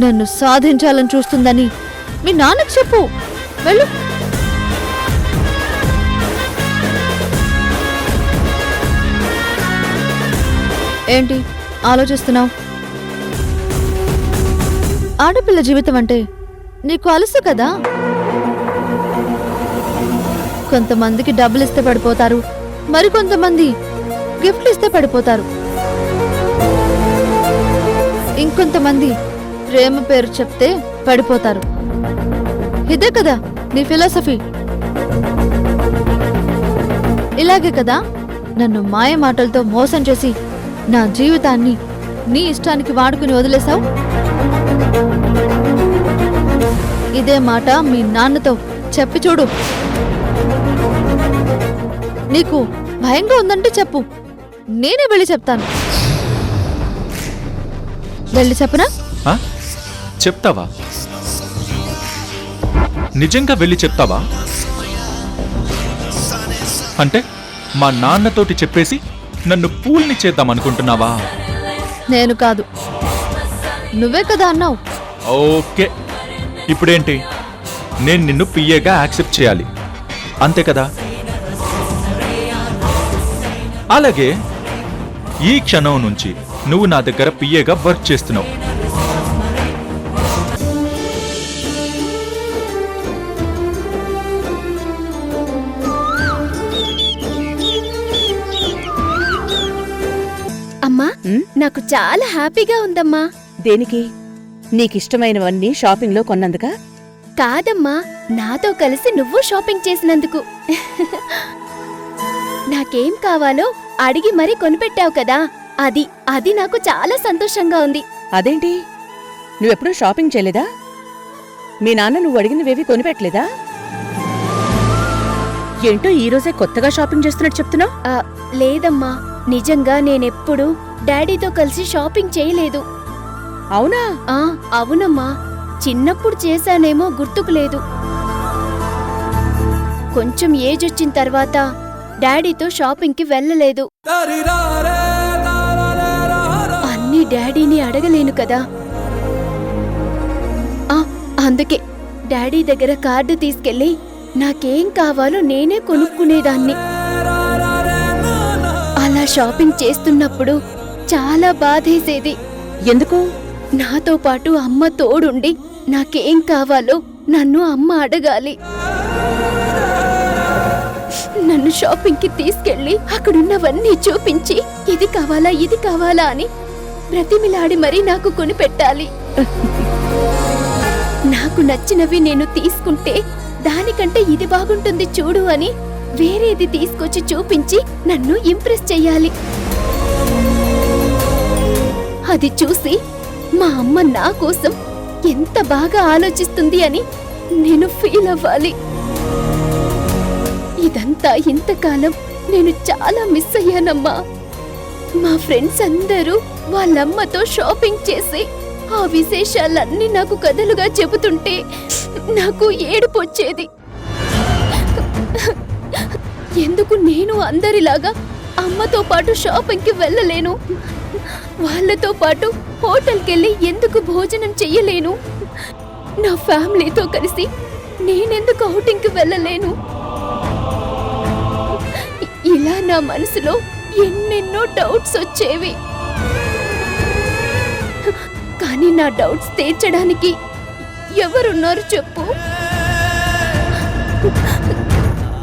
నన్ను సాధించాలని చూస్తుందని మీ నాన్నకు చెప్పు. వెళ్ళు. ఏంటి ఆలోచిస్తున్నావు? ఆడపిల్ల జీవితం అంటే నీకు అలసు కదా. కొంతమందికి డబ్బులు ఇస్తే పడిపోతారు, మరికొంతమంది గిఫ్ట్లు ఇస్తే పడిపోతారు, ఇంకొంతమంది ప్రేమ పేరు చెప్తే పడిపోతారు. ఇదే కదా నీ ఫిలాసఫీ? ఇలాగే కదా నన్ను మాయ మాటలతో మోసం చేసి నా జీవితాన్ని నీ ఇష్టానికి వాడుకుని వదిలేశావు? ఇదే మాట మీ నాన్నతో చెప్పి చూడు. నీకు భయంగా ఉందంటే చెప్పు, నేనే వెళ్ళి చెప్తాను. వెళ్ళి చెప్పనా? ఆ? చెప్తావా? నిజంగా వెళ్ళి చెప్తావా? అంటే మా నాన్నతోటి చెప్పేసి నన్ను పూల్ని చేద్దామనుకుంటున్నావా? నేను కాదు, నువ్వే కదా అన్నావు. ఓకే, ఇప్పుడేంటి? నేను నిన్ను పిఏగా యాక్సెప్ట్ చేయాలి, అంతే కదా? అలాగే ఈ క్షణం నుంచి నువ్వు నా దగ్గర పిఏగా వర్క్ చేస్తున్నావు. అమ్మా, నాకు చాలా హ్యాపీగా ఉందమ్మా. దేనికి? నీకిష్టమైనవన్నీ షాపింగ్లో కొన్నందుకా? కాదమ్మా, నాతో కలిసి నువ్వు షాపింగ్ చేసినందుకు. నాకేం కావాలో అడిగి మరీ కొనిపెట్టావు కదా, అది అది నాకు చాలా సంతోషంగా ఉంది. అదేంటి, నువ్వెప్పుడూ షాపింగ్ చేయలేదా? మీ నాన్న నువ్వు అడిగినవేవి కొనిపెట్టలేదా? ఏంటో ఈరోజే కొత్తగా షాపింగ్ చేస్తున్నట్టు చెప్తున్నావు? ఆ, లేదమ్మా, నిజంగా నేనెప్పుడు డాడీతో కలిసి షాపింగ్ చేయలేదు. అవునా? ఆ, అవునమ్మా, చిన్నప్పుడు చేశానేమో గుర్తుకు లేదు. కొంచెం ఏజ్ వచ్చిన తర్వాత డాడీతో షాపింగ్కి వెళ్ళలేదు. అన్నీ డాడీని అడగలేను కదా. అందుకే డాడీ దగ్గర కార్డు తీసుకెళ్లి నాకేం కావాలో నేనే కొనుక్కునేదాన్ని. అలా షాపింగ్ చేస్తున్నప్పుడు చాలా బాధేసేది. ఎందుకు? నాతో పాటు అమ్మ తోడుండి నాకేం కావాలో నన్ను అమ్మ అడగాలి. నన్ను షాపింగ్కి తీసుకెళ్లి అక్కడున్నవన్నీ చూపించి ఇది కావాలా ఇది కావాలా అని బ్రతిమిలాడి మరీ నాకు కొనిపెట్టాలి. నాకు నచ్చినవి నేను తీసుకుంటే దానికంటే ఇది బాగుంటుంది చూడు అని వేరేది తీసుకొచ్చి చూపించి నన్ను ఇంప్రెస్ చెయ్యాలి. అది చూసి మా అమ్మ నా కోసం ఎంత బాగా ఆలోచిస్తుంది అని నేను ఫీల్ అవ్వాలి. ఇదంతా ఇంతకాలం నేను చాలా మిస్ అయ్యానమ్మా. మా ఫ్రెండ్స్ అందరూ వాళ్ళమ్మతో షాపింగ్ చేసి ఆ విశేషాలన్నీ నాకు కథలుగా చెబుతుంటే నాకు ఏడుపొచ్చేది. ఎందుకు నేను అందరిలాగా అమ్మతో పాటు షాపింగ్కి వెళ్ళలేను? వాళ్ళతో పాటు హోటల్కెళ్ళి ఎందుకు భోజనం చెయ్యలేను? నా ఫ్యామిలీతో కలిసి నేనెందుకు ఔటింగ్కి వెళ్ళలేను? ఇలా నా మనసులో ఎన్నెన్నో డౌట్స్ వచ్చేవి. కానీ నా డౌట్స్ తీర్చడానికి ఎవరున్నారు చెప్పు?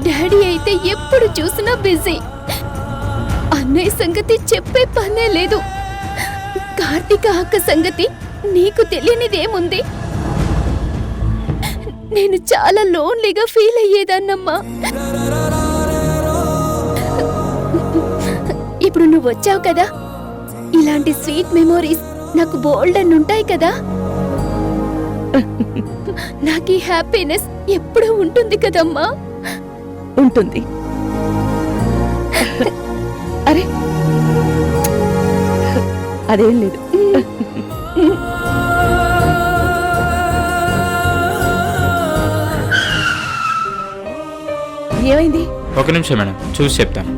డాడీ అయితే ఎప్పుడు చూసినా బిజీ. అన్నయ్య సంగతి చెప్పే పనే లేదు. కార్తీక అక్క సంగతి నీకు తెలియనిదేముంది? నేను చాలా లోన్లీగా ఫీల్ అయ్యేదాన్నమ్మా. ఇప్పుడు నువ్వు వచ్చావు కదా, ఇలాంటి స్వీట్ మెమోరీస్ నాకు బోల్డ్ అని ఉంటాయి కదా. నాకు ఈ హ్యాపీనెస్ ఎప్పుడూ ఉంటుంది కదమ్మా. ఉంటుంది. అరే, అదేం లేదు. ఏమైంది? ఒక నిమిషం మేడం, చూసి చెప్తాను.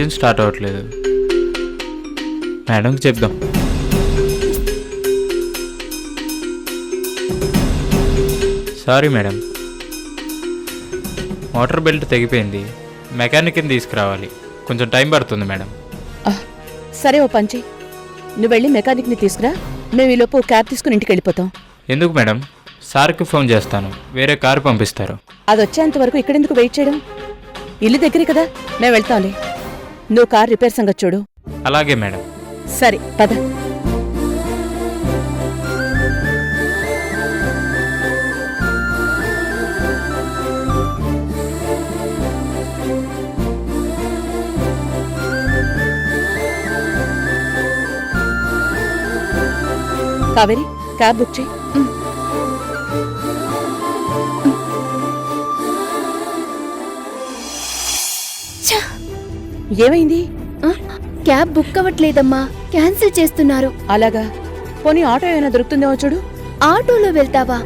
ఇంజిన్ స్టార్ట్ అవ్వట్లేదు. మేడంకి చెప్దాం. సారీ మేడం, మోటార్ బెల్ట్ తెగిపోయింది. మెకానిక్ని తీసుకురావాలి, కొంచెం టైం పడుతుంది మేడం. సరే ఓ పంచి, నువ్వు వెళ్ళి మెకానిక్ని తీసుకురా. మేము ఈలోపు క్యాబ్ తీసుకుని ఇంటికి వెళ్ళిపోతాం. ఎందుకు మేడం? సార్కి ఫోన్ చేస్తాను, వేరే కారు పంపిస్తారు. అది వచ్చేంత వరకు ఇక్కడెందుకు వెయిట్ చేయడం? ఇల్లు దగ్గరే కదా, మేము వెళ్తాంలే. నువ్వు కార్ రిపేర్ సంగతి చూడు. అలాగే మేడం. సరే పద. కావేరి, క్యాబ్ బుక్ చేయి. ఏమైంది? క్యాబ్ బుక్ అవ్వట్లేదమ్మా, క్యాన్సిల్ చేస్తున్నారు. అలాగా? పోనీ ఆటో ఏమైనా దొరుకుతుందేమో చూడు. ఆటోలో వెళ్తావా?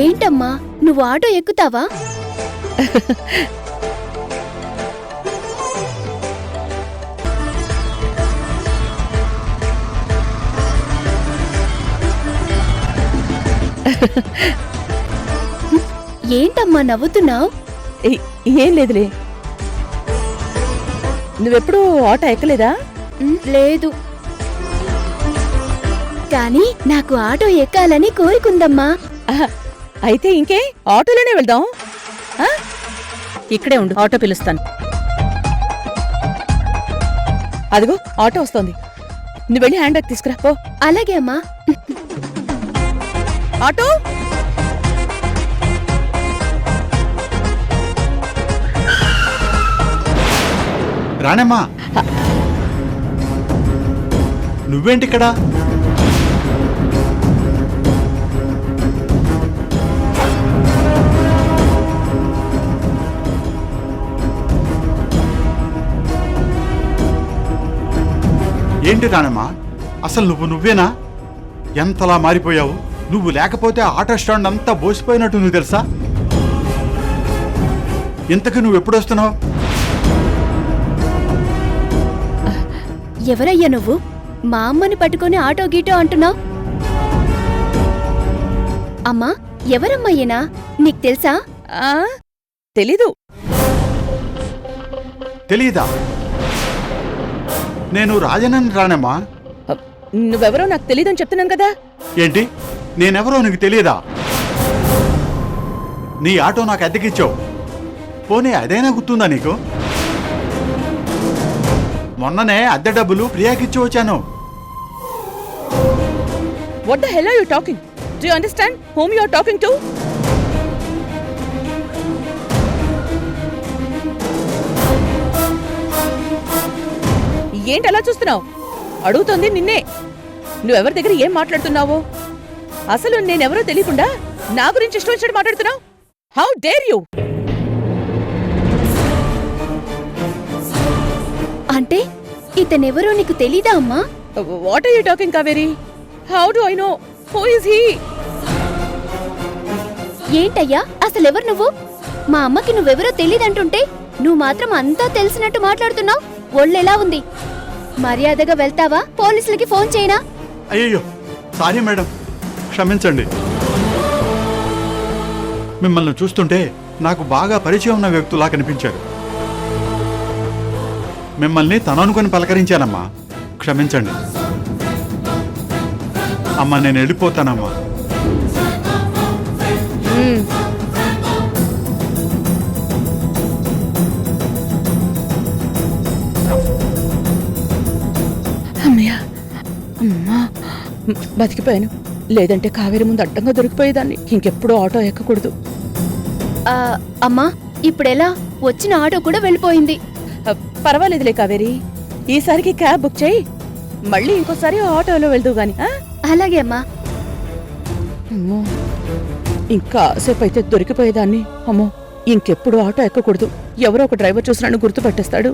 ఏంటమ్మా, నువ్వు ఆటో ఎక్కుతావా? ఏంటమ్మా నవ్వుతున్నావు? ఏం లేదులే. నువ్వెప్పుడూ ఆటో ఎక్కలేదా? లేదు, కానీ నాకు ఆటో ఎక్కాలని కోరికుందమ్మా. అయితే ఇంకే, ఆటోలోనే వెళ్దాం. ఇక్కడే ఉండు, ఆటో పిలుస్తాను. అదిగో ఆటో వస్తోంది, నువ్వు వెళ్ళి హ్యాండ్ బ్యాగ్ తీసుకురా పో. అలాగే అమ్మా. ఆటో రానమ్మా, నువ్వేంటిక్కడ? ఏంటి రానమ్మా, అసలు నువ్వేనా? ఎంతలా మారిపోయావు? నువ్వు లేకపోతే ఆటో స్టాండ్ అంతా బోసిపోయినట్టుంది తెలుసా? ఇంతకు నువ్వు ఎప్పుడు వస్తున్నావు? ఎవరయ్యా నువ్వు? మా అమ్మని పట్టుకొని ఆటో గీటో అంటున్నావు? అమ్మా, ఎవరమ్మయ్యనా? నీకు తెలుసా? తెలీదు. తెలీదా? నేను రాజనని రానమ్మా. నువ్వెవరో నాకు తెలీదని చెప్తున్నాను కదా. ఏంటి, నేనెవరో నీకు తెలియదా? నీ ఆటో నాకు అద్దెకిచ్చావు, పోనీ అదైనా గుర్తుందా నీకు? మొన్ననే అద్దె డబ్బులు ప్రియాకిచ్చి వచ్చాను. What the hell are you talking? Do you understand whom you are talking to? ఏంటి అలా చూస్తున్నావు? అడుగుతోంది నిన్నే. నువ్వెవరి దగ్గర ఏం మాట్లాడుతున్నావో? అసలు నేనెవరో తెలియకుండా నా గురించి ఇష్టం వచ్చినట్టు మాట్లాడుతున్నావు? How dare you? అంటే ఇతనెవరో నీకు తెలీదా అమ్మా? What are you talking Kaveri? How do I know who is he? ఏంటయ్యా, అసలెవరు నువ్వు? మా అమ్మకి నువ్వెవరో తెలీదంటుంటే నువ్వు మాత్రం అంతా తెలిసినట్టు మాట్లాడుతున్నావు. ఒళ్ళెలా ఉంది? మర్యాదగా వెళ్తావా? పోలీసులకి ఫోన్ చేయనా? అయ్యయ్యో, సారీ మేడం, క్షమించండి. మిమ్మల్ని చూస్తుంటే నాకు బాగా పరిచయం ఉన్న వ్యక్తులా కనిపించారు. మిమ్మల్ని తననుకొని పలకరించానమ్మా, క్షమించండి. అమ్మా, నేను వెళ్ళిపోతానమ్మా. అమ్మయ్యా, అమ్మా, బతికిపోయాను. లేదంటే కావేరి ముందు అడ్డంగా దొరికిపోయేదాన్ని. ఇంకెప్పుడు ఆటో ఎక్కకూడదు. అమ్మా, ఇప్పుడెలా? వచ్చిన ఆటో కూడా వెళ్ళిపోయింది. పర్వాలేదులే కావేరి, ఈసారికి క్యాబ్ బుక్ చేయి. మళ్ళీ ఇంకోసారి ఆటోలో వెళ్దు గాని. అలాగే అమ్మా. అమ్మో, ఇంకా సేపు అయితే దొరికిపోయేదాన్ని. అమ్మో, ఇంకెప్పుడు ఆటో ఎక్కకూడదు. ఎవరో ఒక డ్రైవర్ చూసి నన్ను గుర్తుపట్టేస్తాడు.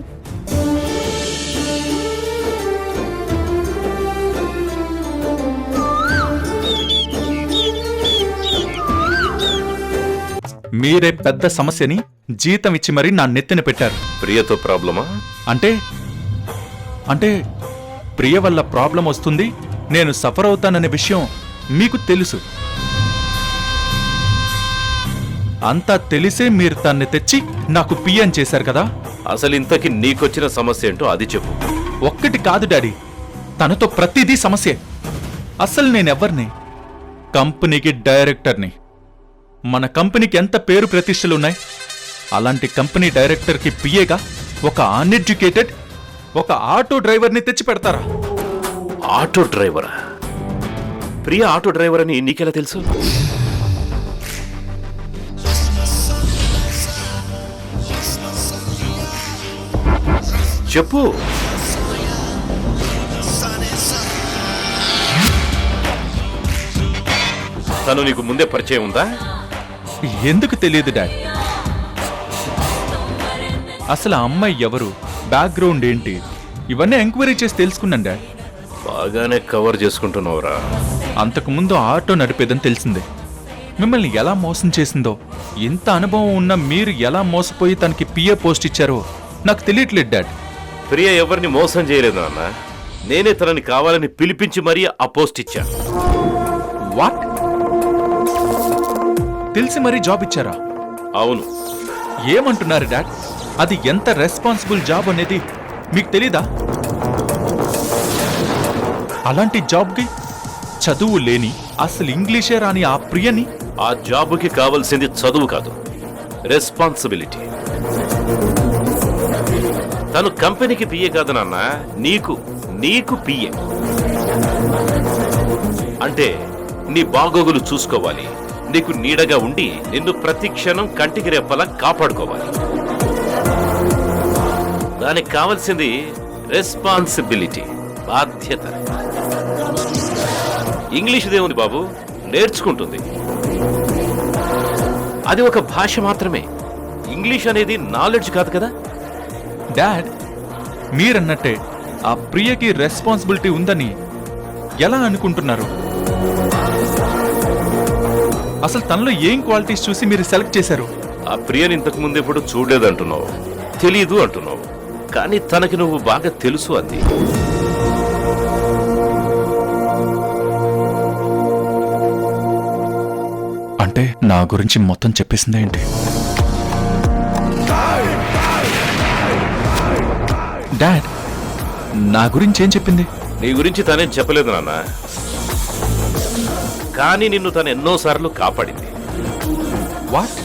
మీరే పెద్ద సమస్యని జీతం ఇచ్చి మరీ నా నెత్తిన పెట్టారు. ప్రియతో ప్రాబ్లమా? అంటే అంటే ప్రియ వల్ల ప్రాబ్లం వస్తుంది, నేను సఫర్ అవుతాననే విషయం మీకు తెలుసు. అంతా తెలిసే మీరు తన్ని తెచ్చి నాకు పిఎన్ చేశారు కదా. అసలు ఇంతకి నీకొచ్చిన సమస్య ఏంటో అది చెప్పు. ఒక్కటి కాదు డాడీ, తనతో ప్రతిదీ సమస్యే. అసలు నేనెవ్వరిని? కంపెనీకి డైరెక్టర్ని. మన కంపెనీకి ఎంత పేరు ప్రతిష్టలున్నాయి. అలాంటి కంపెనీ డైరెక్టర్కి పిఏగా ఒక అన్ఎడ్యుకేటెడ్ ఒక ఆటో డ్రైవర్ని తెచ్చి పెడతారా? ఆటో డ్రైవరా? ప్రియ ఆటో డ్రైవర్ అని నీకెలా తెలుసు? చెప్పు. తను నీకు ముందే పరిచయం ఉందా? ఎందుకు తెలియదు డాడ్. అసలు ఆ అమ్మాయి ఎవరు, బ్యాక్గ్రౌండ్ ఏంటి, ఇవన్నీ ఎంక్వైరీ చేసి తెలుసుకున్నాను డాడ్. బాగానే కవర్ చేసుకుంటున్నావురా. అంతకుముందు ఆటో నడిపేదని తెలిసిందే. మిమ్మల్ని ఎలా మోసం చేసిందో, ఇంత అనుభవం ఉన్న మీరు ఎలా మోసపోయి తనకి పిఏ పోస్ట్ ఇచ్చారో నాకు తెలియట్లేదు డాడ్. ప్రియ ఎవరిని మోసం చేయలేదు నాన్న. నేనే తనని కావాలని పిలిపించి మరీ ఆ పోస్ట్ ఇచ్చా. వాట్? తెలిసి మరీ జాబ్ ఇచ్చారా? అవును. ఏమంటున్నారు డాడ్? అది ఎంత రెస్పాన్సిబుల్ జాబ్ అనేది మీకు తెలీదా? అలాంటి జాబ్కి చదువు లేని, అసలు ఇంగ్లీషే రాని ఆ ప్రియని. ఆ జాబుకి కావాల్సింది చదువు కాదు, రెస్పాన్సిబిలిటీ. తను కంపెనీకి పిఏ కాదు నాన్న, నీకు పిఏ. అంటే నీ బాగోగులు చూసుకోవాలి, నీకు నీడగా ఉండి నిన్ను ప్రతి క్షణం కంటికి రెప్పలా కాపాడుకోవాలి. దానికి కావాల్సింది రెస్పాన్సిబిలిటీ, బాధ్యత. ఇంగ్లీష్ దేవుని బాబు, నేర్చుకుంటుంది. అది ఒక భాష మాత్రమే. ఇంగ్లీష్ అనేది నాలెడ్జ్ కాదు కదా. డాడ్, మీరన్నట్టే ఆ ప్రియకి రెస్పాన్సిబిలిటీ ఉందని ఎలా అనుకుంటున్నారు? అసలు తనలో ఏం క్వాలిటీస్ చూసి మీరు సెలెక్ట్ చేశారు? ఆ ప్రియని ఇంతకు ముందు ఎప్పుడు చూడలేదంటున్నావు, తెలీదు అంటున్నావు. కానీ తనకి నువ్వు బాగా తెలుసు అంది. అంటే నా గురించి మొత్తం చెప్పేసిందే ఏంటి? డాడ్, నా గురించి ఏం చెప్పింది? నీ గురించి తనేం చెప్పలేదు నాన్న, కానీ నిన్ను తను ఎన్నోసార్లు కాపాడింది. వాట్?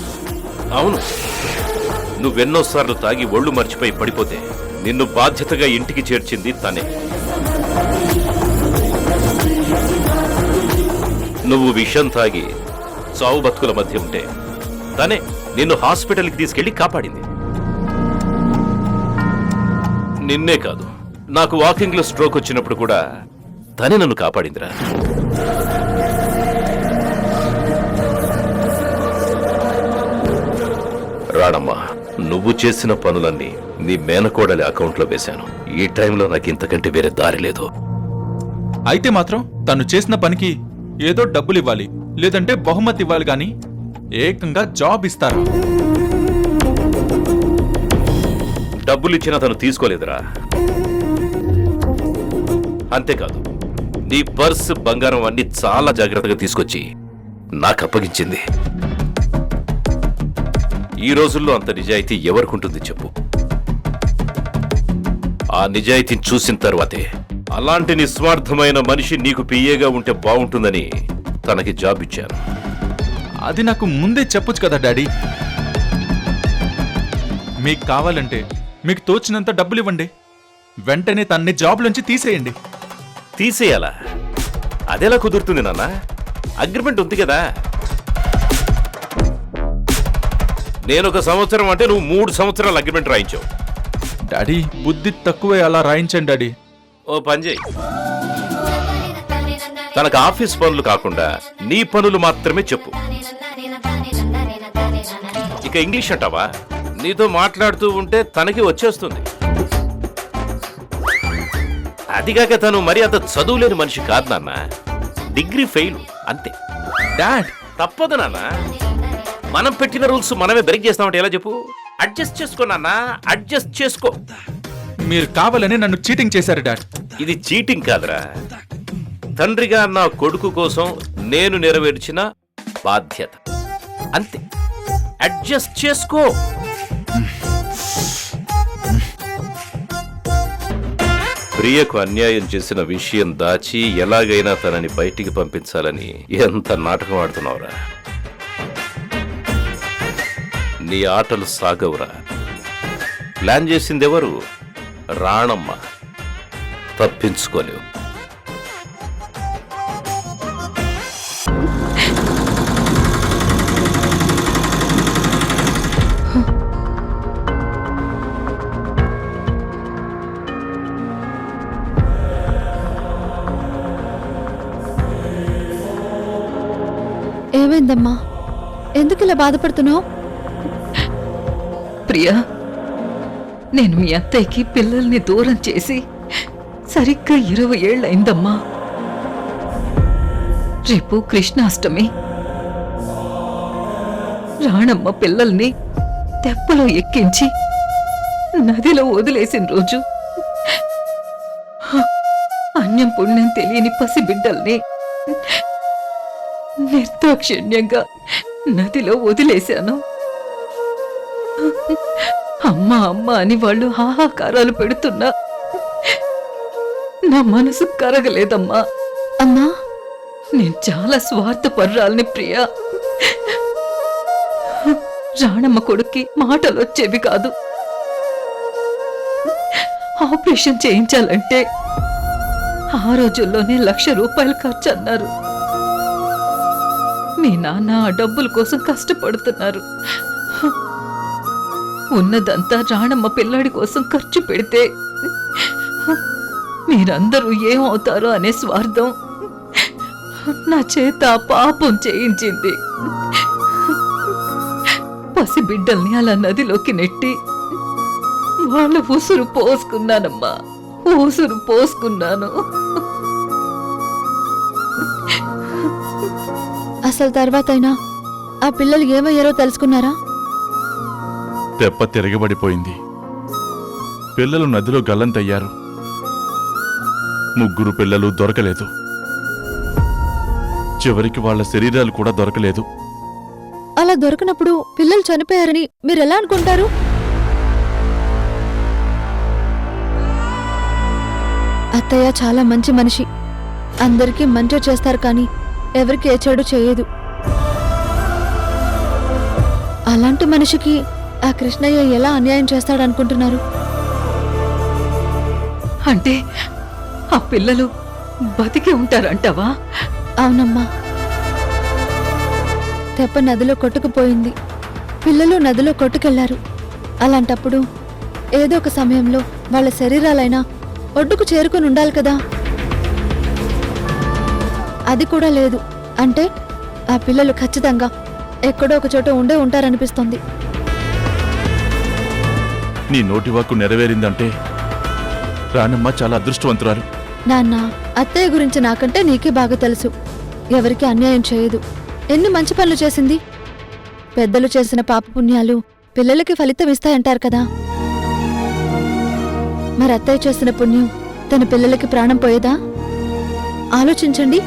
అవును, నువ్వెన్నోసార్లు తాగి ఒళ్ళు మర్చిపోయి పడిపోతే నిన్ను బాధ్యతగా ఇంటికి చేర్చింది తనే. నువ్వు విషం తాగి చావు బతుకుల మధ్య ఉంటే తనే నిన్ను హాస్పిటల్కి తీసుకెళ్లి కాపాడింది. నిన్నే కాదు, నాకు వాకింగ్ లో స్ట్రోక్ వచ్చినప్పుడు కూడా తనే నన్ను కాపాడిందిరా. రాడమ్మా, నువ్వు చేసిన పనులన్నీ నీ మేనకోడలి అకౌంట్లో వేశాను. ఈ టైంలో నాకు ఇంతకంటే వేరే దారి లేదు. అయితే మాత్రం తను చేసిన పనికి ఏదో డబ్బులు ఇవ్వాలి, లేదంటే బహుమతి ఇవ్వాలి, గాని ఏకంగా జాబ్ ఇస్తారు. డబ్బులిచ్చినా తను తీసుకోలేదురా. అంతేకాదు, నీ పర్స్, బంగారం అన్ని చాలా జాగ్రత్తగా తీసుకొచ్చి నాకు అప్పగించింది. ఈ రోజుల్లో అంత నిజాయితీ ఎవరికుంటుంది చెప్పు? ఆ నిజాయితీని చూసిన తర్వాతే అలాంటి నిస్వార్థమైన మనిషి నీకు పిఏగా ఉంటే బాగుంటుందని తనకి జాబ్ ఇచ్చాను. అది నాకు ముందే చెప్పొచ్చు కదా డాడీ. మీకు కావాలంటే మీకు తోచినంత డబ్బులు ఇవ్వండి, వెంటనే తన్ని జాబ్ నుంచి తీసేయండి. తీసేయాలా? అదెలా కుదురుతుంది నాన్న? అగ్రిమెంట్ ఉంది కదా. నేను 1 సంవత్సరం అంటే నువ్వు 3 సంవత్సరాలు అగ్రిమెంట్ రాయించావు. డాడీ, బుద్ధి తక్కువే, అలా రాయించండి డాడీ. ఓ పని చేయి, తనకు ఆఫీస్ పనులు కాకుండా నీ పనులు మాత్రమే చెప్పు. ఇక ఇంగ్లీష్ అంటావా? నీతో మాట్లాడుతూ ఉంటే తనకి వచ్చేస్తుంది. అదిగాక తను మరి అంత చదువులేని మనిషి కాదు నాన్న, డిగ్రీ ఫెయిల్ అంతే. డాడ్, తప్పదు నాన్న. మనం పెట్టిన రూల్స్ మనమే బ్రేక్ చేస్తామంటే ఎలా చెప్పు? అడ్జస్ట్ చేసుకో నాన్న, అడ్జస్ట్ చేసుకో. మీరు కావాలని నన్ను చీటింగ్ చేశారు డాడ్. ఇది చీటింగ్ కాదురా, తండ్రిగా నా కొడుకు కోసం నేను నెరవేర్చిన బాధ్యత. అంతే, అడ్జస్ట్ చేసుకో. ప్రియకు అన్యాయం చేసిన విషయం దాచి ఎలాగైనా తనని బయటికి పంపించాలని ఎంత నాటకం ఆడుతున్నావురా. నీ ఆటలు సాగవురా. ప్లాన్ చేసిందెవరు? రాణమ్మ. తప్పించుకోలేవు. ఏమైందమ్మా? ఎందుకు ఇలా బాధపడుతున్నావు? ప్రియా, నేను మీ అత్తయ్యకి పిల్లల్ని దూరం చేసి సరిగ్గా 20 ఏళ్ళయిందమ్మా. రేపు కృష్ణాష్టమి. రాణమ్మ పిల్లల్ని తెప్పలో ఎక్కించి నదిలో వదిలేసిన రోజు అన్యం పుణ్యం తెలియని పసిబిడ్డల్ని నిర్దాక్షిణ్యంగా నదిలో వదిలేశాను. అమ్మ అమ్మ అని వాళ్ళు హాహాకారాలు పెడుతున్నా నా మనసు కరగలేదమ్మా. అమ్మా, నేను చాలా స్వార్థపర్రాల్ని ప్రియా. రాణమ్మ కొడుక్కి మాటలు వచ్చేవి కాదు. ఆపరేషన్ చేయించాలంటే ఆ రోజుల్లోనే ₹1,00,000 ఖర్చు అన్నారు. మీ నాన్న ఆ డబ్బుల కోసం కష్టపడుతున్నారు. ఉన్నదంతా రాణమ్మ పిల్లాడి కోసం ఖర్చు పెడితే మీరందరూ ఏమవుతారో అనే స్వార్థం నా చేత పాపం చేయించింది. పసిబిడ్డల్ని అలా నదిలోకి నెట్టి వాళ్ళ ఉసురు పోసుకున్నానమ్మా, ఉసురు పోసుకున్నాను. అసలు తర్వాతైనా ఆ పిల్లలు ఏమయ్యారో తెలుసుకున్నారా? తెప్ప తిరగబడిపోయింది. పిల్లలు నదిలో గల్లంతయ్యారు. 3 పిల్లలు దొరకలేదు. చివరికి వాళ్ళ శరీరాలు కూడా దొరకలేదు. అలా దొరకనప్పుడు పిల్లలు చనిపోయారని మీరెలా అనుకుంటారు? అత్తయ్య చాలా మంచి మనిషి. అందరికీ మంచి చేస్తారు, కానీ ఎవరికి ఏ చెడు చేయదు. అలాంటి మనిషికి ఆ కృష్ణయ్య ఎలా అన్యాయం చేస్తాడనుకుంటున్నారు? అంటే ఆ పిల్లలు బతికి ఉంటారంటావా? అవునమ్మా. తెప్ప నదిలో కొట్టుకుపోయింది. పిల్లలు నదిలో కొట్టుకెళ్లారు. అలాంటప్పుడు ఏదో ఒక సమయంలో వాళ్ళ శరీరాలైనా ఒడ్డుకు చేరుకుని ఉండాలి కదా. అది కూడా లేదు. అంటే ఆ పిల్లలు ఖచ్చితంగా ఎక్కడో ఒక చోట ఉండే ఉంటారనిపిస్తుంది. నీ నోటివాక్కు నెరవేరిందంటే రాణమ్మ చాలా అదృష్టవంతురాలు. నాన్న, అత్తయ్య గురించి నాకంటే నీకే బాగా తెలుసు. ఎవరికి అన్యాయం చేయదు. ఎన్ని మంచి పనులు చేసింది. పెద్దలు చేసిన పాపపుణ్యాలు పిల్లలకి ఫలితం ఇస్తాయంటారు కదా. మరి అత్తయ్య చేసిన పుణ్యం తన పిల్లలకి ప్రాణం పోయేదా? ఆలోచించండి.